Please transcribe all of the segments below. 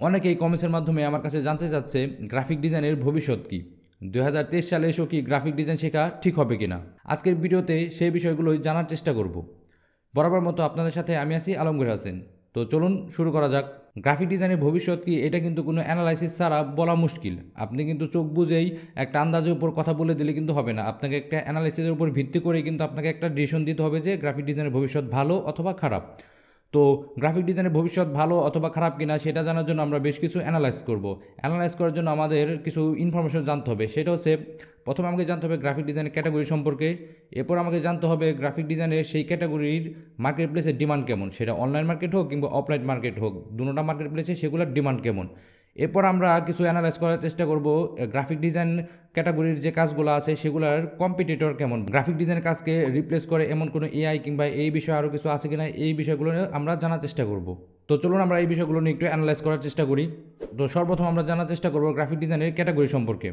অনেকেই কমেন্টসের মাধ্যমে আমার কাছে জানতে চাচ্ছে গ্রাফিক ডিজাইনের ভবিষ্যৎ কী, 2023 সালে এসেও কি গ্রাফিক ডিজাইন শেখা ঠিক হবে কিনা। আজকের ভিডিওতে সেই বিষয়গুলোই জানার চেষ্টা করব। বরাবর মতো আপনাদের সাথে আমি আছি আলমগীর হাসান। তো চলুন শুরু করা যাক। গ্রাফিক ডিজাইনের ভবিষ্যৎ কি, এটা কিন্তু কোনো অ্যানালাইসিস ছাড়া বলা মুশকিল। আপনি কিন্তু চোখ বুঝেই একটা আন্দাজের উপর কথা বলে দিলে কিন্তু হবে না। আপনাকে একটা অ্যানালাইসিসের উপর ভিত্তি করে কিন্তু আপনাকে একটা ডিসিশন দিতে হবে যে গ্রাফিক ডিজাইনের ভবিষ্যৎ ভালো অথবা খারাপ। তো গ্রাফিক ডিজাইনের ভবিষ্যৎ ভালো অথবা খারাপ কিনা সেটা জানার জন্য আমরা বেশ কিছু অ্যানালাইজ করব। অ্যানালাইজ করার জন্য আমাদের কিছু ইনফরমেশন জানতে হবে। সেটা হচ্ছে, প্রথমে আমাকে জানতে হবে গ্রাফিক ডিজাইনের ক্যাটাগরি সম্পর্কে। এরপর আমাকে জানতে হবে গ্রাফিক ডিজাইনের সেই ক্যাটাগরির মার্কেট প্লেসের ডিমান্ড কেমন, সেটা অনলাইন মার্কেট হোক কিংবা অফলাইন মার্কেট হোক, দুটোটা মার্কেট প্লেসে সেগুলোর ডিমান্ড কেমন। এরপর আমরা কিছু অ্যানালাইজ করার চেষ্টা করব গ্রাফিক ডিজাইন ক্যাটাগরির যে কাজগুলো আছে সেগুলোর কম্পিটিটর কেমন, গ্রাফিক ডিজাইনের কাজকে রিপ্লেস করে এমন কোনো এআই কিংবা এই বিষয়ে আরও কিছু আছে কিনা, এই বিষয়গুলো আমরা জানার চেষ্টা করব। তো চলুন আমরা এই বিষয়গুলো নিয়ে একটু অ্যানালাইজ করার চেষ্টা করি। তো সর্বপ্রথম আমরা জানার চেষ্টা করব গ্রাফিক ডিজাইনের ক্যাটাগরি সম্পর্কে।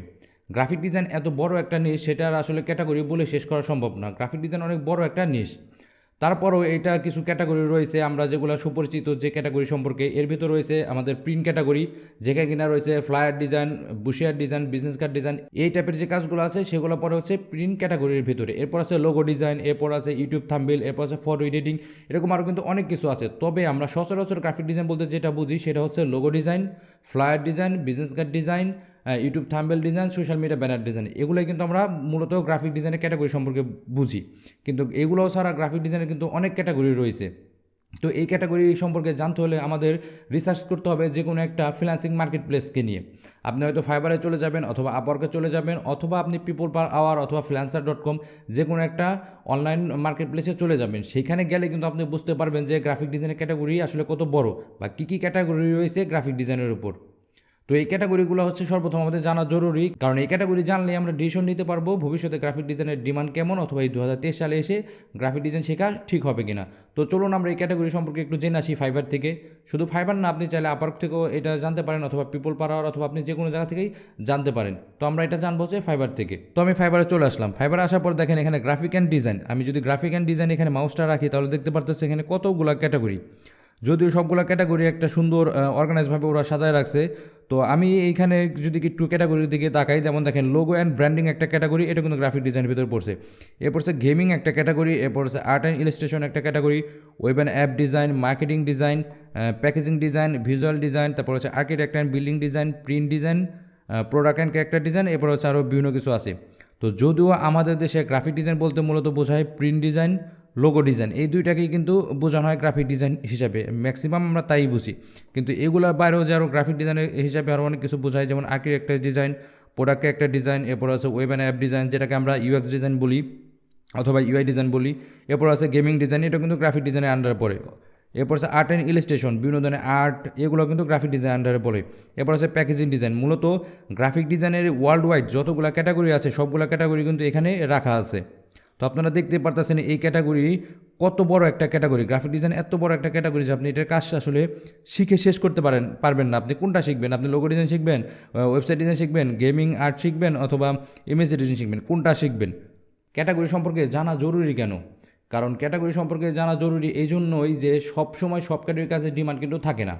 গ্রাফিক ডিজাইন এত বড় একটা নিশ, সেটার আসলে ক্যাটাগরি বলে শেষ করা সম্ভব না। গ্রাফিক ডিজাইন অনেক বড় একটা নিশ। তারপরও এটা কিছু ক্যাটাগরি রয়েছে আমরা যেগুলো সুপরিচিত যে ক্যাটাগরি সম্পর্কে। এর ভিতর রয়েছে আমাদের প্রিন্ট ক্যাটাগরি, যেখানে কিনা রয়েছে flyer design, brochure design, business card design, এই টাইপের যে কাজগুলো আছে সেগুলো পরে হচ্ছে প্রিন্ট ক্যাটাগরির ভিতরে। এরপর আছে লোগো ডিজাইন, এরপর আছে ইউটিউব থাম্বনেল, এরপর আছে ফটো এডিটিং, এরকম আরও কিন্তু অনেক কিছু আছে। তবে আমরা সচরাচর গ্রাফিক ডিজাইন বলতে যেটা বুঝি সেটা হচ্ছে logo design, flyer design, business card design, YouTube thumbnail design, social media banner design, এগুলোই কিন্তু আমরা মূলত গ্রাফিক ডিজাইনের ক্যাটাগরি সম্পর্কে বুঝি। কিন্তু এগুলো ছাড়া গ্রাফিক ডিজাইনের কিন্তু অনেক ক্যাটাগরি রয়েছে। তো এই ক্যাটাগরি সম্পর্কে জানতে হলে আমাদের রিসার্চ করতে হবে যে কোনো একটা ফ্রিল্যান্সিং মার্কেট প্লেসকে নিয়ে। আপনি হয়তো ফাইবারে চলে যাবেন, অথবা আপওয়ার্কে চলে যাবেন, অথবা আপনি পিপল পার আওয়ার অথবা freelancer.com যে কোনো একটা অনলাইন মার্কেট প্লেসে চলে যাবেন। সেইখানে গেলে কিন্তু আপনি বুঝতে পারবেন যে গ্রাফিক ডিজাইনের ক্যাটাগরি আসলে কত বড়, বা কী কী ক্যাটাগরি রয়েছে গ্রাফিক ডিজাইনের উপর। তো এই ক্যাটাগরিগুলো হচ্ছে সর্বপ্রথম আমাদের জানা জরুরি, কারণ এই ক্যাটাগরি জানলে আমরা ডিসিশন নিতে পারবো ভবিষ্যতে গ্রাফিক ডিজাইনের ডিমান্ড কেমন, অথবা এই 2023 সালে এসে গ্রাফিক ডিজাইন শেখা ঠিক হবে কিনা। তো চলুন আমরা এই ক্যাটাগরি সম্পর্কে একটু জেনে আসি ফাইবার থেকে। শুধু ফাইবার না, আপনি চাইলে আপওয়ার্ক থেকেও এটা জানতে পারেন, অথবা পিপল পাওয়ার, অথবা আপনি যে কোনো জায়গা থেকেই জানতে পারেন। তো আমরা এটা জানবো যে ফাইবার থেকে। তো আমি ফাইবারে চলে আসলাম। ফাইবারে আসার পর দেখেন এখানে গ্রাফিক অ্যান্ড ডিজাইন। আমি যদি গ্রাফিক অ্যান্ড ডিজাইন এখানে মাউসটা রাখি তাহলে দেখতে পারতেছি এখানে কতগুলো ক্যাটাগরি। যদিও সবগুলো ক্যাটাগরি একটা সুন্দর অর্গানাইজভাবে ওরা সাজায় রাখছে। তো আমি এইখানে যদি একটু ক্যাটাগরির দিকে তাকাই, যেমন দেখেন লোগো অ্যান্ড ব্র্যান্ডিং একটা ক্যাটাগরি, এটা কিন্তু গ্রাফিক ডিজাইনের ভিতরে পড়ছে। এরপর হচ্ছে গেমিং একটা ক্যাটাগরি, এরপর হচ্ছে আর্ট অ্যান্ড ইলাস্ট্রেশন একটা category, web and app design, marketing design, packaging design, visual design, তারপর হচ্ছে architect and building design, print design, product and character design, এরপর হচ্ছে আরও বিভিন্ন কিছু আছে। তো যদিও আমাদের দেশে গ্রাফিক ডিজাইন বলতে মূলত বোঝায় প্রিন্ট ডিজাইন, লোগো ডিজাইন, এই দুইটাকেই কিন্তু বোঝানো হয় গ্রাফিক ডিজাইন হিসাবে, ম্যাক্সিমাম আমরা তাই বুঝি। কিন্তু এগুলোর বাইরেও যে আরও গ্রাফিক ডিজাইনের হিসাবে আরও অনেক কিছু বোঝায়, যেমন আর্কিটেক্টার ডিজাইন, প্রোডাক্ট একটা ডিজাইন, এরপর আছে ওয়েব অ্যান্ড অ্যাপ ডিজাইন, যেটাকে আমরা ইউএক্স ডিজাইন বলি অথবা ইউআই ডিজাইন বলি। এরপর আছে গেমিং ডিজাইন, এটা কিন্তু গ্রাফিক ডিজাইনের আন্ডারে পড়ে। এরপর আছে আর্ট অ্যান্ড ইলাস্ট্রেশন, বিভিন্ন ধরনের আর্ট, এগুলো কিন্তু গ্রাফিক ডিজাইন আন্ডারে পড়ে। এরপর আছে প্যাকেজিং ডিজাইন। মূলত গ্রাফিক ডিজাইনের ওয়ার্ল্ড ওয়াইড যতগুলো ক্যাটাগরি আছে সবগুলো ক্যাটাগরি কিন্তু এখানে রাখা আছে। তো আপনারা দেখতে পারতেছেন এই ক্যাটাগরি কত বড় একটা ক্যাটাগরি। গ্রাফিক ডিজাইন এত বড় একটা ক্যাটাগরি যে আপনি এটার কাজ আসলে শিখে শেষ করতে পারবেন না। আপনি কোনটা শিখবেন? আপনি লোগো ডিজাইন শিখবেন, ওয়েবসাইট ডিজাইন শিখবেন, গেমিং আর্ট শিখবেন, অথবা ইমেজ ডিজাইন শিখবেন, কোনটা শিখবেন? ক্যাটাগরি সম্পর্কে জানা জরুরি কেন? কারণ ক্যাটাগরি সম্পর্কে জানা জরুরি এই জন্যই যে সব সময় সব ক্যাটাগরির কাজের ডিমান্ড কিন্তু থাকে না।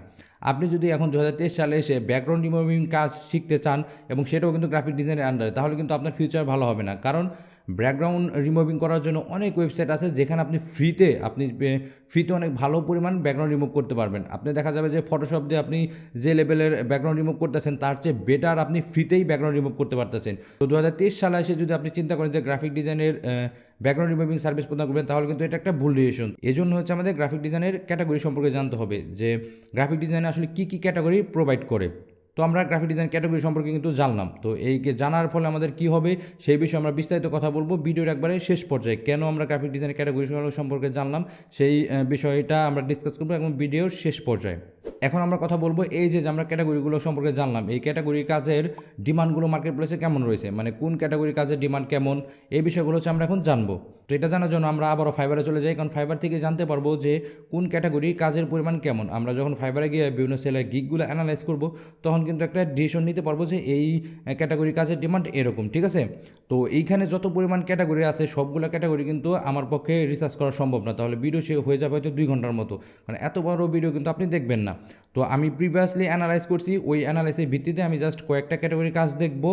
আপনি যদি এখন 2023 সালে এসে ব্যাকগ্রাউন্ড রিমুভিং কাজ শিখতে চান, এবং সেটাও কিন্তু গ্রাফিক ডিজাইনের আন্ডারে, তাহলে কিন্তু আপনার ফিউচার ভালো হবে না। কারণ ব্যাকগ্রাউন্ড রিমুভিং করার জন্য অনেক ওয়েবসাইট আছে যেখানে আপনি ফ্রিতে অনেক ভালো পরিমাণ ব্যাকগ্রাউন্ড রিমুভ করতে পারবেন। আপনি দেখা যাবে যে ফটোশপ দিয়ে আপনি যে লেভেলের ব্যাকগ্রাউন্ড রিমুভ করতেছেন তার চেয়ে বেটার আপনি ফ্রিতেই ব্যাকগ্রাউন্ড রিমুভ করতে পারতেছেন। তো 2023 সালে এসে যদি আপনি চিন্তা করেন যে গ্রাফিক ডিজাইনের ব্যাকগ্রাউন্ড রিমুভিং সার্ভিস প্রদান করবেন, তাহলে কিন্তু এটা একটা ভুল ডিসিশন। এই জন্য হচ্ছে আমাদের গ্রাফিক ডিজাইনের ক্যাটাগরি সম্পর্কে জানতে হবে যে গ্রাফিক ডিজাইন আসলে কী কী ক্যাটাগরি প্রোভাইড করে। তো আমরা গ্রাফিক ডিজাইন ক্যাটাগরি সম্পর্কে কিন্তু জানলাম। তো এই জানার ফলে আমাদের কি হবে সেই বিষয়ে আমরা বিস্তারিত কথা বলবো ভিডিওর একবারে শেষ পর্যায়ে। কেন আমরা গ্রাফিক ডিজাইন ক্যাটাগরি সম্পর্কে জানলাম সেই বিষয়টা আমরা ডিসকাস করবো এবং ভিডিওর শেষ পর্যায়ে। এখন আমরা কথা বলবো এই যে আমরা ক্যাটাগরিগুলো সম্পর্কে জানলাম, এই ক্যাটাগরি কাজের ডিমান্ডগুলো মার্কেট প্লেসে কেমন রয়েছে, মানে কোন ক্যাটাগরি কাজের ডিমান্ড কেমন, এই বিষয়গুলো হচ্ছে আমরা এখন জানবো। তো এটা জানার জন্য আমরা আবারও ফাইবারে চলে যাই, কারণ ফাইবার থেকে জানতে পারবো যে কোন ক্যাটাগরি কাজের পরিমাণ কেমন। আমরা যখন ফাইবারে গিয়ে বিভিন্ন সেলের গিগগুলো অ্যানালাইজ করবো, তখন কিন্তু একটা ডিসিশন নিতে পারবো যে এই ক্যাটাগরি কাজের ডিমান্ড এরকম, ঠিক আছে। তো এইখানে যত পরিমাণ ক্যাটাগরি আছে সবগুলো ক্যাটাগরি কিন্তু আমার পক্ষে রিসার্চ করা সম্ভব না, তাহলে ভিডিও হয়ে যাবে হয়তো 2 ঘন্টার মতো, কারণ এত বড় ভিডিও কিন্তু আপনি দেখবেন না। তো আমি প্রিভিয়াসলি অ্যানালাইজ করছি, ওই অ্যানালাইসের ভিত্তিতে আমি জাস্ট কয়েকটা ক্যাটাগরি কাজ দেখব,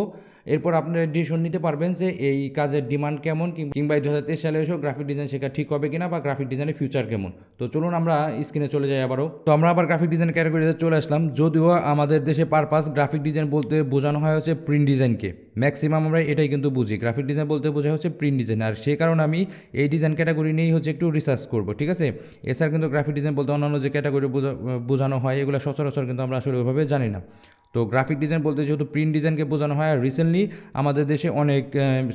এরপর আপনারা ডিসিশন নিতে পারবেন যে এই কাজের ডিমান্ড কেমন, কিংবা 2023 সালে এসেও গ্রাফিক ডিজাইন শেখা ঠিক হবে কিনা বা গ্রাফিক ডিজাইনের ফিউচার কেমন। তো চলুন আমরা স্ক্রিনে চলে যাই আবারও। তো আমরা আবার গ্রাফিক ডিজাইন ক্যাটাগরিতে চলে আসলাম। যদিও আমাদের দেশে পারপাস গ্রাফিক ডিজাইন বলতে বোঝানো হয় হচ্ছে প্রিন্ট ডিজাইনকে, ম্যাক্সিমাম আমরা এটাই কিন্তু বুঝি, গ্রাফিক ডিজাইন বলতে বোঝা হচ্ছে প্রিন্ট ডিজাইন। আর সে কারণে আমি এই ডিজাইন ক্যাটাগরি নিয়েই হচ্ছে একটু রিসার্চ করবো, ঠিক আছে। এছাড়া কিন্তু গ্রাফিক ডিজাইন বলতে অন্যান্য যে ক্যাটাগরি বোঝানো হয় এগুলো সচরাচর কিন্তু আমরা আসলে ওইভাবে জানি না। তো গ্রাফিক ডিজাইন বলতে যেহেতু প্রিন্ট ডিজাইনকে বোঝানো হয়, আর রিসেন্টলি আমাদের দেশে অনেক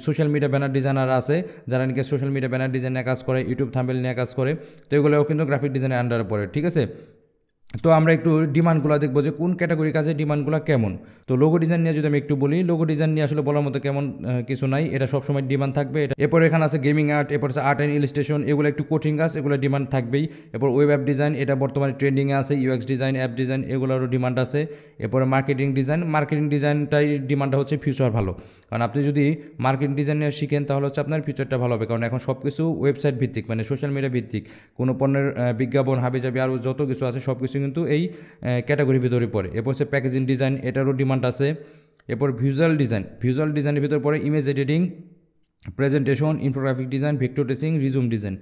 সোশ্যাল মিডিয়া ব্যানার ডিজাইনার আছে যারা নাকি সোশ্যাল মিডিয়া ব্যানার ডিজাইন নিয়ে কাজ করে, ইউটিউব থাম্বনেল নিয়ে কাজ করে, তো এগুলোও কিন্তু গ্রাফিক ডিজাইনের আন্ডারে পড়ে, ঠিক আছে। তো আমরা একটু ডিমান্ডগুলো দেখবো যে কোন ক্যাটাগরি কাজে ডিমান্ডগুলো কেমন। তো লোগো ডিজাইন নিয়ে যদি আমি একটু বলি, লোগো ডিজাইন নিয়ে আসলে বলার মতো কেমন কিছু নাই, এটা সবসময় ডিমান্ড থাকবে। এরপর এখানে আছে গেমিং আর্ট, এরপর আছে আর্ট অ্যান্ড ইলাস্ট্রেশন, এগুলো একটু কঠিন কাজ, এগুলো ডিমান্ড থাকবেই। এরপর ওয়েব অ্যাপ ডিজাইন, এটা বর্তমানে ট্রেন্ডিংয়ে আছে, ইউএক্স ডিজাইন, অ্যাপ ডিজাইন, এগুলোরও ডিমান্ড আছে। এরপরে মার্কেটিং ডিজাইনটাই ডিমান্ডটা হচ্ছে ফিউচার ভালো, কারণ আপনি যদি মার্কেটিং ডিজাইন নিয়ে শিখেন তাহলে হচ্ছে আপনার ফিউচারটা ভালো হবে, কারণ এখন সব কিছু ওয়েবসাইট ভিত্তিক, মানে সোশ্যাল মিডিয়া ভিত্তিক। কোনো পণ্যের বিজ্ঞাপন, হাবিজাবি আরও যত কিছু আছে সব কিছু কিন্তু এই ক্যাটাগরির ভিতরে পড়ে। এরপর হচ্ছে প্যাকেজিং ডিজাইন, এটারও ডিমান্ড আছে। এরপর ভিজুয়াল ডিজাইনের ভিতরে পড়ে image editing, presentation, infographic design, vector tracing, resume design.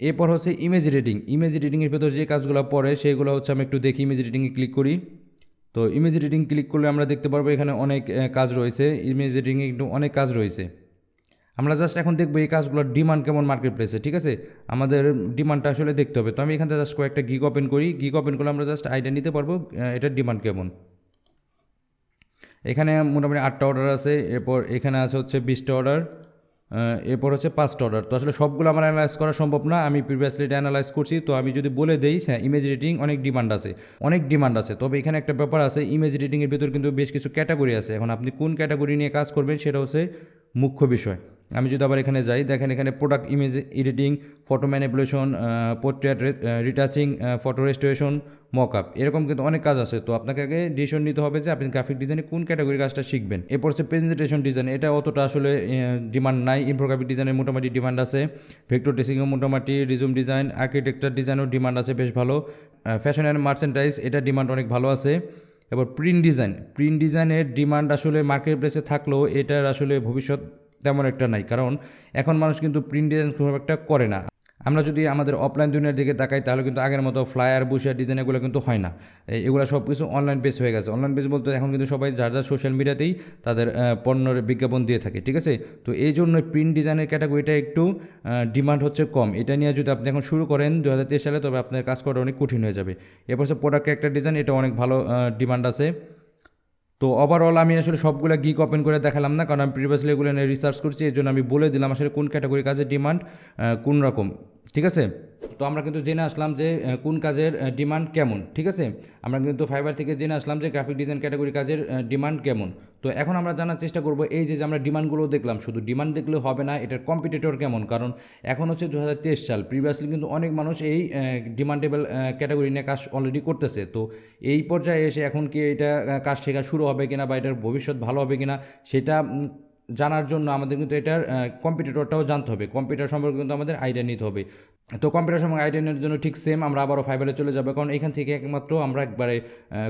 এরপর হচ্ছে ইমেজ এডিটিংয়ের ভিতরে যে কাজগুলো পড়ে সেগুলো হচ্ছে আমি একটু দেখি, ইমেজ এডিটিংয়ে ক্লিক করি। তো ইমেজ এডিটিং ক্লিক করলে আমরা দেখতে পারবো এখানে অনেক কাজ রয়েছে, ইমেজ এডিটিংয়ে কিন্তু অনেক কাজ রয়েছে। আমরা জাস্ট এখন দেখবো এই কাজগুলোর ডিমান্ড কেমন মার্কেট প্লেসে, ঠিক আছে। আমাদের ডিমান্ডটা আসলে দেখতে হবে। তো আমি এখান থেকে জাস্ট কয়েকটা গিগ ওপেন করি, গিগ ওপেন করলে আমরা জাস্ট আইডিয়া নিতে পারবো এটার ডিমান্ড কেমন। এখানে মোটামুটি 8টা অর্ডার আছে, এরপর এখানে আছে হচ্ছে 20টা অর্ডার, এরপর হচ্ছে 5টা অর্ডার। তো আসলে সবগুলো আমার অ্যানালাইজ করা সম্ভব না, আমি প্রিভিয়াসলি এটা অ্যানালাইজ করছি। তো আমি যদি বলে দেই, হ্যাঁ ইমেজ এডিটিং অনেক ডিমান্ড আছে। তবে এখানে একটা ব্যাপার আছে, ইমেজ এডিটিংয়ের ভিতর কিন্তু বেশ কিছু ক্যাটাগরি আছে। এখন আপনি কোন ক্যাটাগরি নিয়ে কাজ করবেন সেটা হচ্ছে মুখ্য বিষয়। আমি যদি আবার এখানে যাই, দেখেন এখানে product image editing, photo manipulation, portrait retouching, photo restoration, mockup, এরকম কিন্তু অনেক কাজ আছে। তো আপনাকে আগে ডিসিশন নিতে হবে যে আপনি গ্রাফিক ডিজাইনে কোন ক্যাটাগরি কাজটা শিখবেন। এরপর হচ্ছে প্রেজেন্টেশন ডিজাইন, এটা অতটা আসলে ডিমান্ড নাই। ইনফোগ্রাফিক ডিজাইনের মোটামুটি ডিমান্ড আছে, ভেক্টর ট্রেসিংয়েও মোটামুটি, রিজুম ডিজাইন, আর্কিটেকচার ডিজাইনও ডিমান্ড আছে বেশ ভালো, ফ্যাশন অ্যান্ড মার্চেন্টাইজ, এটা ডিমান্ড অনেক ভালো আছে। এবার প্রিন্ট ডিজাইনের ডিমান্ড আসলে মার্কেট প্লেসে থাকলেও এটার আসলে ভবিষ্যৎ তেমন একটা নাই, কারণ এখন মানুষ কিন্তু প্রিন্ট ডিজাইন খুব একটা করে না। আমরা যদি আমাদের অফলাইন দুনিয়ার দিকে তাকাই তাহলে কিন্তু আগের মতো ফ্লায়ার, বুশার ডিজাইন এগুলো কিন্তু হয় না। এগুলো সব কিছু অনলাইন বেস হয়ে গেছে। অনলাইন বেস বলতে এখন কিন্তু সবাই যার সোশ্যাল মিডিয়াতেই তাদের পণ্যের বিজ্ঞাপন দিয়ে থাকে, ঠিক আছে। তো এই জন্য প্রিন্ট ডিজাইনের ক্যাটাগরিটা একটু ডিমান্ড হচ্ছে কম। এটা নিয়ে যদি আপনি এখন শুরু করেন 2023 সালে, তবে আপনার কাজ করা অনেক কঠিন হয়ে যাবে। এরপর হচ্ছে প্রোডাক্ট একটা ডিজাইন, এটা অনেক ভালো ডিমান্ড আছে। তো ওভারঅল আমি আসলে সবগুলো গিগ ওপেন করে দেখালাম না, কারণ আমি প্রিভিয়াসলি এগুলো নিয়ে রিসার্চ করছি, এই জন্য আমি বলে দিলাম আসলে কোন ক্যাটাগরি কাজের ডিমান্ড কোন রকম, ঠিক আছে। তো আমরা কিন্তু জেনে আসলাম যে কোন কাজের ডিমান্ড কেমন, ঠিক আছে। আমরা কিন্তু ফাইবার থেকে জেনে আসলাম যে গ্রাফিক ডিজাইন ক্যাটাগরি কাজের ডিমান্ড কেমন। তো এখন আমরা জানার চেষ্টা করব এই যে আমরা ডিমান্ডগুলো দেখলাম, শুধু ডিমান্ড দেখলে হবে না, এটার কম্পিটিটর কেমন। কারণ এখন হচ্ছে 2023 সাল, প্রিভিয়াসলি কিন্তু অনেক মানুষ এই ডিমান্ডেবল ক্যাটাগরি নিয়ে কাজ অলরেডি করতেছে। তো এই পর্যায়ে এসে এখন কি এটা কাজ শেখা শুরু হবে কিনা বা এটার ভবিষ্যৎ ভালো হবে কিনা সেটা জানার জন্য আমাদের কিন্তু এটার কম্পিটিটরটাও জানতে হবে, কম্পিউটার সম্পর্কে কিন্তু আমাদের আইডিয়া নিতে হবে। তো কম্পিউটার সম্পর্কে আইডিয়া নেওয়ার জন্য ঠিক সেম আমরা আবারও ফাইবারে চলে যাবো, কারণ এখান থেকে একমাত্র আমরা একবারে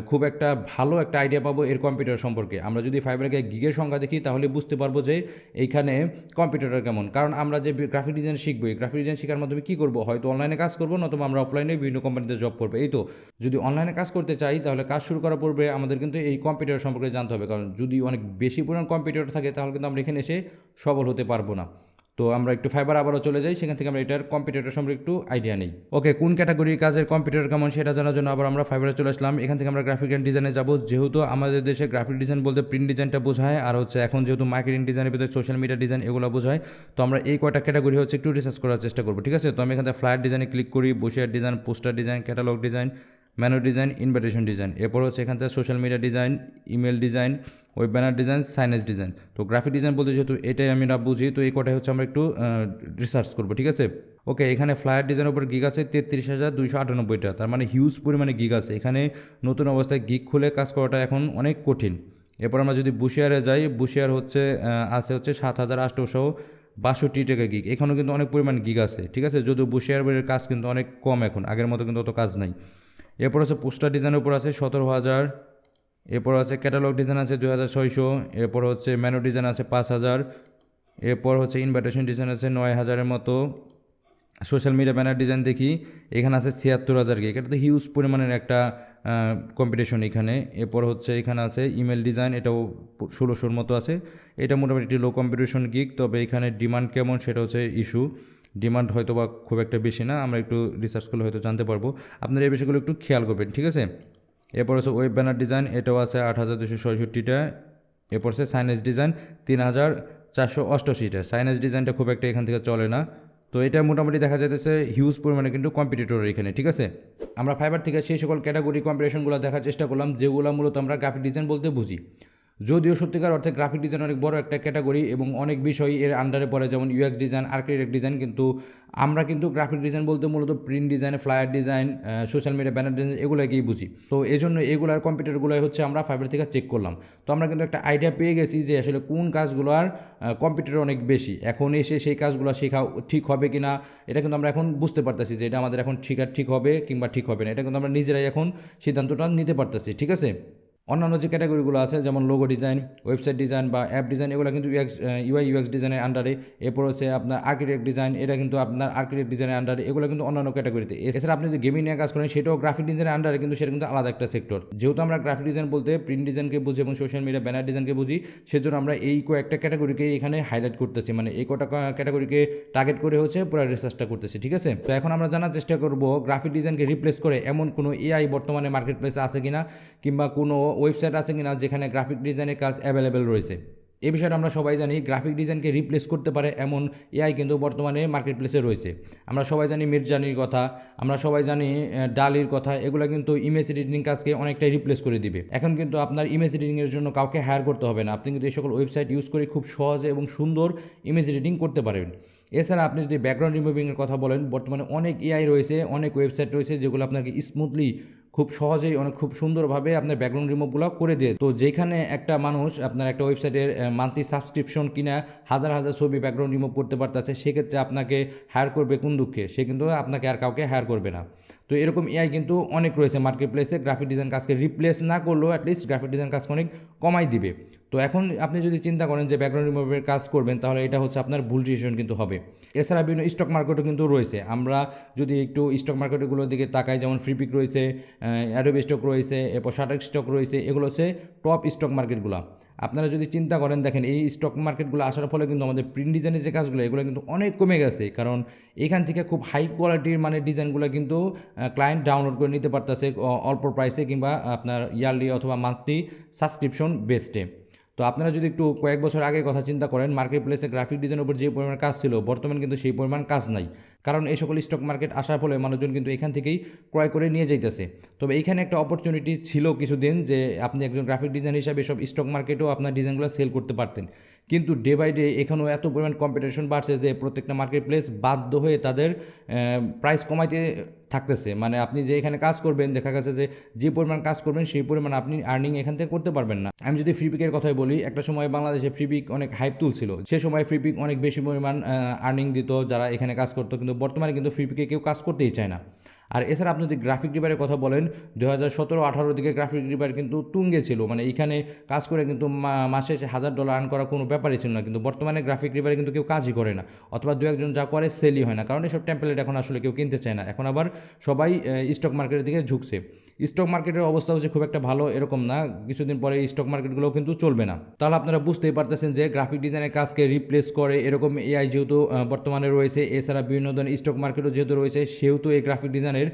খুব একটা ভালো একটা আইডিয়া পাবো এর কম্পিউটার সম্পর্কে। আমরা যদি ফাইবারকে গিগের সংখ্যা দেখি তাহলে বুঝতে পারবো যে এইখানে কম্পিউটার কেমন। কারণ আমরা যে গ্রাফিক ডিজাইন শিখবো, এই গ্রাফিক ডিজাইন শেখার মাধ্যমে কী করবো, হয়তো অনলাইনে কাজ করবো, নতুবা আমরা অফলাইনে বিভিন্ন কোম্পানিতে জব করবো। এই তো যদি অনলাইনে কাজ করতে চাই তাহলে কাজ শুরু করার পূর্বে আমাদের কিন্তু এই কম্পিউটার সম্পর্কে জানতে হবে, কারণ যদি অনেক বেশি পরিমাণ কম্পিউটার থাকে তাহলে কিন্তু আমরা এখানে এসে সফল হতে পারবো না। তো আমরা একটু ফাইবার আবারও চলে যাই, সেখান থেকে আমরা এটার কম্পিউটার সম্পর্কে একটু আইডিয়া নেই। ওকে, কোন ক্যাটাগরির কাজের কম্পিউটার কেমন সেটা জানার জন্য আবার আমরা ফাইবারে চলে আসলাম। এখান থেকে আমরা গ্রাফিক ডিজাইনে যাব, যেহেতু আমাদের দেশে গ্রাফিক ডিজাইন বলতে প্রিন্ট ডিজাইনটা বোঝায়, আর হচ্ছে এখন যেহেতু মার্কেটিং ডিজাইনের ভিতরে সোশ্যাল মিডিয়া ডিজাইন এগুলো বোঝায়। তো আমরা এই কয়টা ক্যাটাগরি হচ্ছে একটু রিসার্চ করার চেষ্টা করবো, ঠিক আছে। তো আমি এখান থেকে ফ্লায়ার ডিজাইনে ক্লিক করি, brochure design, poster design, catalogue design, manual design, invitation design. এরপর হচ্ছে এখান থেকে social media design, email design, web banner design, signage design. তো গ্রাফিক ডিজাইন বলতে যেহেতু এটাই আমি না বুঝি, তো এই কটাই হচ্ছে আমরা একটু রিসার্চ করবো, ঠিক আছে। ওকে, এখানে ফ্লায়ার ডিজাইনের উপর গিগ আছে 33,298টা, তার মানে হিউজ পরিমাণে গিগ আছে। এখানে নতুন অবস্থায় গিগ খুলে কাজ করাটা এখন অনেক কঠিন। এরপর আমরা যদি বুশিয়ারে যাই, বুশিয়ার হচ্ছে আছে হচ্ছে 7,862 টাকা গিগ। এখানেও কিন্তু অনেক পরিমাণ গিগ আছে, ঠিক আছে। যদিও বুশিয়ারের কাজ কিন্তু অনেক কম এখন, আগের মতো কিন্তু অত কাজ নাই। এরপর হচ্ছে পোস্টার ডিজাইনের উপর আছে 17,000, এরপর আছে ক্যাটালগ ডিজাইন আছে 2,600, এরপর হচ্ছে ম্যানু ডিজাইন আছে 5,000, এরপর হচ্ছে ইনভাইটেশন ডিজাইন আছে 9,000-এর মতো। সোশ্যাল মিডিয়া ব্যানার ডিজাইন দেখি, এখানে আছে 76,000 কি, এটা তো হিউজ পরিমাণের একটা কম্পিটিশন এখানে। এরপর হচ্ছে এখানে আছে ইমেল ডিজাইন, এটাও 1600-র মতো আছে। এটা মোটামুটি একটি লো কম্পিটিশন গিগ, তবে এখানে ডিমান্ড কেমন সেটা হচ্ছে ইস্যু। ডিমান্ড হয়তো বা খুব একটা বেশি না, আমরা একটু রিসার্চ করলে হয়তো জানতে পারবো। আপনারা এই বিষয়গুলো একটু খেয়াল করবেন, ঠিক আছে। এরপর হচ্ছে ওয়েব ব্যানার ডিজাইন, এটাও আছে 8,266টা। এরপর হচ্ছে সাইনেজ ডিজাইন 3,488টা। সাইনেজ ডিজাইনটা খুব একটা এখান থেকে চলে না, তো এটা মোটামুটি দেখা যাচ্ছে হিউজ পরিমাণে কিন্তু কম্পিটিটর এখানে, ঠিক আছে। আমরা ফাইবার থেকে সেই সকল ক্যাটাগরি কম্পিটিশনগুলো দেখার চেষ্টা করলাম যেগুলো মূলত আমরা গ্রাফিক ডিজাইন বলতে বুঝি। যদিও সত্যিকার অর্থে গ্রাফিক ডিজাইন অনেক বড় একটা ক্যাটাগরি এবং অনেক বিষয় এর আন্ডারে পড়ে, যেমন ইউএক্স ডিজাইন, আর্কিটেক্ট ডিজাইন, কিন্তু আমরা কিন্তু গ্রাফিক ডিজাইন বলতে মূলত print design, flyer design, social media banner design এগুলোকেই বুঝি। তো এই জন্য এগুলার কম্পিউটারগুলোই হচ্ছে আমরা ফাইবার থেকে চেক করলাম। তো আমরা কিন্তু একটা আইডিয়া পেয়ে গেছি যে আসলে কোন কাজগুলোর কম্পিউটার অনেক বেশি। এখন এসে সেই কাজগুলো শেখা ঠিক হবে কি না এটা কিন্তু আমরা এখন বুঝতে পারতেছি যে এটা আমাদের এখন ঠিক হবে কিংবা ঠিক হবে না, এটা কিন্তু আমরা নিজেরাই এখন সিদ্ধান্তটা নিতে পারতেছি, ঠিক আছে। অন্যান্য যে ক্যাটাগরিগুলো আছে যেমন লোগো ডিজাইন, ওয়েবসাইট ডিজাইন বা অ্যাপ ডিজাইন, এগুলো কিন্তু ইউএক্স ডিজাইনের আন্ডারে। এরপর হচ্ছে আপনার আর্কিটেক্ট ডিজাইন, এটা কিন্তু আপনার আর্কিটেক্ট ডিজাইনের আন্ডারে। এগুলো কিন্তু অন্যান্য ক্যাটাগরিতে। এছাড়া আপনি যদি গেমিং নিয়ে কাজ করেন সেটাও গ্রাফিক ডিজাইনের আন্ডারে, কিন্তু সেটা কিন্তু আলাদা একটা সেক্টর। যেহেতু আমরা গ্রাফিক ডিজাইন বলতে প্রিন্ট ডিজাইনকে বুঝি এবং সোশ্যাল মিডিয়া ব্যানার ডিজাইনকে বুঝি, সেজন্য আমরা এই কয়েকটা ক্যাটাগরিকে এখানে হাইলাইট করতেছি, মানে এই কটা ক্যাটাগরিকে টার্গেট করে হচ্ছে পুরো রিসার্চটা করতেছি, ঠিক আছে। তো এখন আমরা জানার চেষ্টা করবো গ্রাফিক ডিজাইনকে রিপ্লেস করে এমন কোনো এআই বর্তমানে মার্কেট প্লেসে আছে কিনা, কিংবা কোনো ওয়েবসাইট আছে কিনা যেখানে গ্রাফিক ডিজাইনের কাজ অ্যাভেলেবেল রয়েছে। এই বিষয়টা আমরা সবাই জানি, গ্রাফিক ডিজাইনকে রিপ্লেস করতে পারে এমন এআই কিন্তু বর্তমানে মার্কেট প্লেসে রয়েছে। আমরা সবাই জানি মিডজার্নির কথা, আমরা সবাই জানি ডালির কথা, এগুলো কিন্তু ইমেজ এডিটিং কাজকে অনেকটাই রিপ্লেস করে দিবে। এখন কিন্তু আপনার ইমেজ এডিটিংয়ের জন্য কাউকে হায়ার করতে হবে না, আপনি কিন্তু এই সকল ওয়েবসাইট ইউজ করে খুব সহজে এবং সুন্দর ইমেজ এডিটিং করতে পারবেন। এছাড়া আপনি যদি ব্যাকগ্রাউন্ড রিমুভিংয়ের কথা বলেন, বর্তমানে অনেক এআই রয়েছে, অনেক ওয়েবসাইট রয়েছে যেগুলো আপনাকে স্মুথলি খুব সহজেই খুব সুন্দরভাবে আপনার ব্যাকগ্রাউন্ড রিমুভগুলো করে দিয়ে। তো যেখানে একটা মানুষ আপনার একটা ওয়েবসাইটের মান্থলি সাবস্ক্রিপশন কিনা হাজার হাজার ছবি ব্যাকগ্রাউন্ড রিমুভ করতে পারতেছে, সেক্ষেত্রে আপনাকে হায়ার করবে কোন দুঃখে? সে কিন্তু আপনাকে আর কাউকে হায়ার করবে না। তো এরকম এআই কিন্তু অনেক রয়েছে মার্কেট প্লেসে, গ্রাফিক ডিজাইন কাজকে রিপ্লেস না করলেও অ্যাটলিস্ট গ্রাফিক ডিজাইন কাজকে অনেক কমাই দিবে। তো এখন আপনি যদি চিন্তা করেন যে ব্যাকগ্রাউন্ড রিমুভের কাজ করবেন, তাহলে এটা হচ্ছে আপনার ভুল ডিসিশন কিন্তু হবে। এছাড়া বিভিন্ন স্টক মার্কেটও কিন্তু রয়েছে। আমরা যদি একটু স্টক মার্কেটগুলোর দিকে তাকাই, যেমন ফ্রিপিক রয়েছে, অ্যাডোবি স্টক রয়েছে, এরপর শাটার স্টক রয়েছে, এগুলো হচ্ছে টপ স্টক মার্কেটগুলো। আপনারা যদি চিন্তা করেন, দেখেন এই স্টক মার্কেটগুলো আসার ফলে কিন্তু আমাদের প্রিন্ট ডিজাইনের যে কাজগুলো এগুলো কিন্তু অনেক কমে গেছে, কারণ এখান থেকে খুব হাই কোয়ালিটির মানে ডিজাইনগুলো কিন্তু ক্লায়েন্ট ডাউনলোড করে নিতে পারতেছে অল্প প্রাইসে, কিংবা আপনার ইয়ারলি অথবা মান্থলি সাবস্ক্রিপশন বেসডে। তো আপনারা যদি একটু কয়েক বছর আগে কথা চিন্তা করেন, মার্কেট প্লেসে গ্রাফিক ডিজাইনের উপর যে পরিমাণ কাজ ছিল, বর্তমানে কিন্তু সেই পরিমাণ কাজ নাই, কারণ এই সকল স্টক মার্কেট আসার ফলে মানুষজন কিন্তু এখান থেকেই ক্রয় করে নিয়ে যাইতেছে। তবে এইখানে একটা অপরচুনিটি ছিল কিছুদিন, যে আপনি একজন গ্রাফিক ডিজাইন হিসাবে সব স্টক মার্কেটেও আপনার ডিজাইনগুলো সেল করতে পারতেন। কিন্তু ডে বাই ডে এখানেও এত পরিমাণ কম্পিটিশন বাড়ছে যে প্রত্যেকটা মার্কেট প্লেস বাধ্য হয়ে তাদের প্রাইস কমাইতে থাকতেছে। মানে আপনি যে এখানে কাজ করবেন, দেখা গেছে যে পরিমাণ কাজ করবেন সেই পরিমাণ আপনি আর্নিং এখান থেকে করতে পারবেন না। আমি যদি ফ্রিপিকের কথাই বলি, একটা সময় বাংলাদেশে ফ্রিপিক অনেক হাইপ তুলছিল, সে সময় ফ্রিপিক অনেক বেশি পরিমাণ আর্নিং দিত যারা এখানে কাজ করতো, কিন্তু বর্তমানে কিন্তু ফ্রিপিকে কেউ কাজ করতেই চায় না। আর এছাড়া আপনি যদি গ্রাফিক ডিজাইনের কথা বলেন, 2017-18 দিকে গ্রাফিক ডিজাইন কিন্তু তুঙ্গে ছিল, মানে এইখানে কাজ করে কিন্তু মাসে $1000 আর্ন করা কোনো ব্যাপারই ছিল না। কিন্তু বর্তমানে গ্রাফিক ডিজাইনে কিন্তু কেউ কাজই করে না, অথবা দু একজন যা করে সেলই হয় না, কারণ এসব টেম্পলেট এখন আসলে কেউ কিনতে চায় না। এখন আবার সবাই স্টক মার্কেটের দিকে ঝুঁকছে। স্টক মার্কেটের অবস্থা হচ্ছে খুব একটা ভালো এরকম না, কিছুদিন পরে স্টক মার্কেটগুলোও কিন্তু চলবে না। তাহলে আপনারা বুঝতেই পারতেছেন যে গ্রাফিক ডিজাইনের কাজকে রিপ্লেস করে এরকম এআই যেহেতু বর্তমানে রয়েছে, এছাড়া বিভিন্ন ধরনের স্টক মার্কেটও যেহেতু রয়েছে, সেহেতু এই গ্রাফিক ডিজাইনের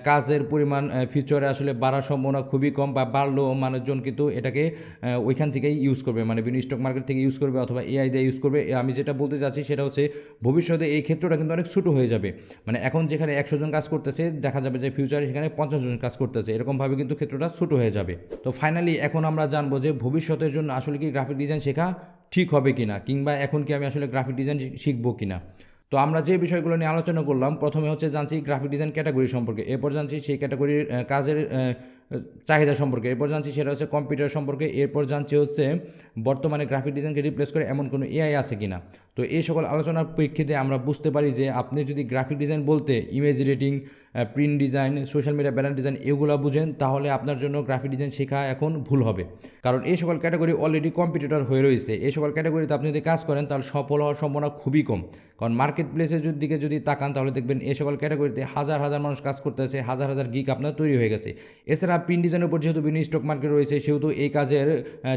কাজের পরিমাণ ফিউচারে আসলে বাড়ার সম্ভাবনা খুবই কম, বা বাড়লেও মানুষজন কিন্তু এটাকে ওইখান থেকেই ইউজ করবে, মানে বিভিন্ন স্টক মার্কেট থেকে ইউজ করবে অথবা এআই দিয়ে ইউজ করবে। আমি যেটা বলতে চাচ্ছি সেটা হচ্ছে ভবিষ্যতে এই ক্ষেত্রটা কিন্তু অনেক ছোটো হয়ে যাবে। মানে এখন যেখানে 100 জন কাজ করতেছে, দেখা যাবে যে ফিউচারে সেখানে 50 জন কাজ করতেছে, এরকমভাবে কিন্তু ক্ষেত্রটা ছোটো হয়ে যাবে। তো ফাইনালি এখন আমরা জানবো যে ভবিষ্যতের জন্য আসলে কি গ্রাফিক ডিজাইন শেখা ঠিক হবে কিনা, কিংবা এখন কি আমি আসলে গ্রাফিক ডিজাইন শিখবো কিনা। তো আমরা যে বিষয়গুলো নিয়ে আলোচনা করলাম, প্রথমে হচ্ছে জানছি গ্রাফিক ডিজাইন ক্যাটাগরি সম্পর্কে, এরপর জানছি সেই ক্যাটাগরির কাজের চাহিদা সম্পর্কে, এরপর জানছি সেটা হচ্ছে কম্পিউটার সম্পর্কে, এরপর জানছি হচ্ছে বর্তমানে গ্রাফিক ডিজাইনকে রিপ্লেস করে এমন কোনো এআই আছে কিনা। তো এই সকল আলোচনার প্রেক্ষিতে আমরা বুঝতে পারি যে আপনি যদি গ্রাফিক ডিজাইন বলতে image editing, print design, social media banner design এগুলো বুঝেন, তাহলে আপনার জন্য গ্রাফিক ডিজাইন শেখা এখন ভুল হবে। কারণ এই সকল ক্যাটাগরি অলরেডি কম্পিটিটর হয়ে রয়েছে। এই সকল ক্যাটাগরিতে আপনি যদি কাজ করেন তাহলে সফল হওয়ার সম্ভাবনা খুবই কম। কারণ মার্কেট প্লেসের দিকে যদি তাকান তাহলে দেখবেন এই সকল ক্যাটাগরিতে হাজার হাজার মানুষ কাজ করতেছে, হাজার হাজার গিগ আপনার তৈরি হয়ে গেছে। এছাড়া প্রিন্ট ডিজাইনের উপর যেহেতু বিভিন্ন স্টক মার্কেট রয়েছে, সেহেতু এই কাজের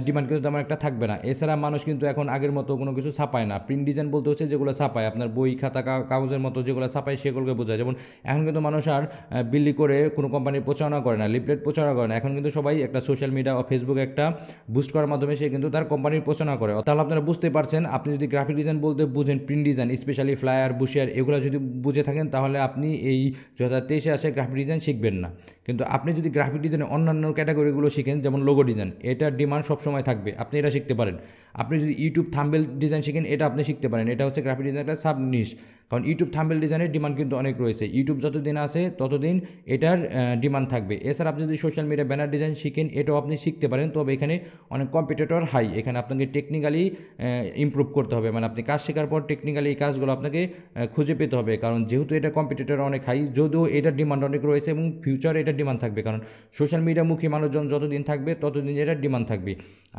ডিমান্ড কিন্তু তেমন একটা থাকবে না। এছাড়া মানুষ কিন্তু এখন আগের মতো কোনো কিছু ছাপায় না। প্রিন্ট ডিজাইন বলতে হচ্ছে যেগুলো ছাপায়, আপনার বই খাতা কাগজের মতো যেগুলো ছাপায় সেগুলোকে বোঝায়। যেমন এখন কিন্তু মানুষ আর বিলি করে কোনো কোম্পানির প্রচারণা করে না, লিফলেট প্রচারণা করে না। এখন কিন্তু সবাই একটা সোশ্যাল মিডিয়া বা ফেসবুকে একটা বুস্ট করার মাধ্যমে সে কিন্তু তার কোম্পানির প্রচারণা করে। তাহলে আপনারা বুঝতে পারছেন, আপনি যদি গ্রাফিক ডিজাইন বলতে বুঝেন প্রিন্ট ডিজাইন, স্পেশালি ফ্লায়ার, বুশিয়ার এগুলো যদি বুঝে থাকেন, তাহলে আপনি এই 2023-এ আসে গ্রাফিক ডিজাইন শিখবেন না। কিন্তু আপনি যদি গ্রাফিক ডিজাইনের অন্যান্য ক্যাটাগরিগুলো শিখেন, যেমন লোগো ডিজাইন, এটার ডিমান্ড সবসময় থাকবে, আপনি এটা শিখতে পারেন। আপনি যদি ইউটিউব থাম্বনেল ডিজাইন শিখেন, এটা আপনি শিখতে পারেন। এটা হচ্ছে গ্রাফিক ডিজাইনের সাব নিশ। কারণ ইউটিউব থাম্বনেল ডিজাইনের ডিমান্ড কিন্তু অনেক রয়েছে। ইউটিউব যতদিন আছে ততদিন এটার ডিমান্ড থাকবে। এছাড়া আপনি যদি সোশ্যাল মিডিয়া ব্যানার ডিজাইন শিখেন, এটাও আপনি শিখতে পারেন। তবে এখানে অনেক কম্পিটিটর হাই, এখানে আপনাকে টেকনিক্যালি ইমপ্রুভ করতে হবে। মানে আপনি কাজ শেখার পর টেকনিক্যালি এই কাজগুলো আপনাকে খুঁজে পেতে হবে। কারণ যেহেতু এটা কম্পিটিটর অনেক হাই, যদিও এটার ডিমান্ড অনেক রয়েছে এবং ফিউচার এটার ডিমান্ড থাকবে। কারণ সোশ্যাল মিডিয়ামুখী মানুষজন যতদিন থাকবে ততদিন এটার ডিমান্ড থাকবে।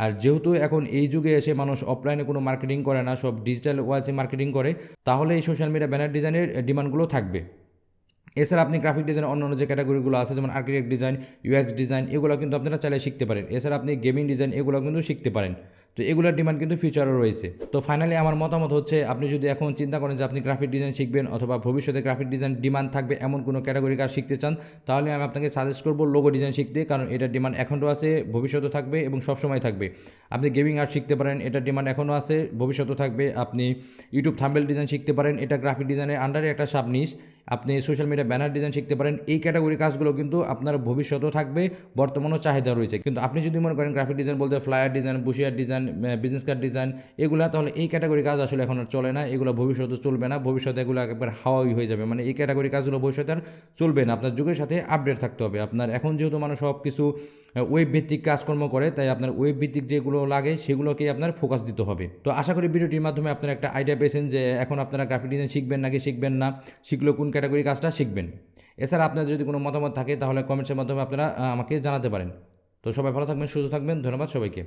আর যেহেতু এখন এই যুগে এসে মানুষ অফলাইনে কোনো মার্কেটিং করে না, সব ডিজিটাল ওয়াইজে মার্কেটিং করে, তাহলে এই সোশ্যাল মিডিয়া ব্যানার ডিজাইনের ডিমান্ডগুলো থাকবে। এছাড়া আপনি গ্রাফিক ডিজাইনের অন্যান্য যে ক্যাটাগরিগুলো আছে, যেমন আর্কিটেক্ট ডিজাইন, ইউএক্স ডিজাইন, এগুলো কিন্তু আপনারা চাইলে শিখতে পারেন। এছাড়া আপনি গেমিং ডিজাইন এগুলো কিন্তু শিখতে পারেন। তো এগুলোর ডিমান্ড কিন্তু ফিউচারও রয়েছে। তো ফাইনালি আমার মতামত হচ্ছে, আপনি যদি এখন চিন্তা করেন যে আপনি গ্রাফিক ডিজাইন শিখবেন অথবা ভবিষ্যতে গ্রাফিক ডিজাইন ডিমান্ড থাকবে এমন কোনো ক্যাটাগরি কাজ শিখতে চান, তাহলে আমি আপনাকে সাজেস্ট করবো লোগো ডিজাইন শিখতে। কারণ এটার ডিমান্ড এখনও আছে, ভবিষ্যতেও থাকবে এবং সবসময় থাকবে। আপনি গেমিং আর্ট শিখতে পারেন, এটার ডিমান্ড এখনও আছে, ভবিষ্যতেও থাকবে। আপনি ইউটিউব থাম্বনেল ডিজাইন শিখতে পারেন, এটা গ্রাফিক ডিজাইনের আন্ডারে একটা সাব নিশ। আপনি সোশ্যাল মিডিয়া ব্যানার ডিজাইন শিখতে পারেন। এই ক্যাটাগরি কাজগুলো কিন্তু আপনার ভবিষ্যতেও থাকবে, বর্তমানেও চাহিদা রয়েছে। কিন্তু আপনি যদি মনে করেন গ্রাফিক ডিজাইন বলতে flyer design, brochure design, business card design এগুলো, তাহলে এই ক্যাটাগরি কাজ আসলে এখন আর চলে না, এগুলো ভবিষ্যতে চলবে না। ভবিষ্যতে এগুলো একবার হাওয়াই হয়ে যাবে। মানে এই ক্যাটাগরি কাজগুলো ভবিষ্যতে আর চলবে না। আপনার যুগের সাথে আপডেট থাকতে হবে। আপনার এখন যেহেতু মানুষ সব কিছু ওয়েব ভিত্তিক কাজকর্ম করে, তাই আপনার ওয়েব ভিত্তিক যেগুলো লাগে সেগুলোকেই আপনার ফোকাস দিতে হবে। তো আশা করি ভিডিওটির মাধ্যমে আপনারা একটা আইডিয়া পেয়েছেন যে এখন আপনারা গ্রাফিক ডিজাইন শিখবেন নাকি শিখবেন না, শিখলেও কোন ক্যাটাগরি কাজটা শিখবেন। এছাড়া আপনার যদি কোনো মতামত থাকে তাহলে কমেন্টসের মাধ্যমে আপনারা আমাকে জানাতে পারেন। তো সবাই ভালো থাকবেন, সুস্থ থাকবেন। ধন্যবাদ সবাইকে।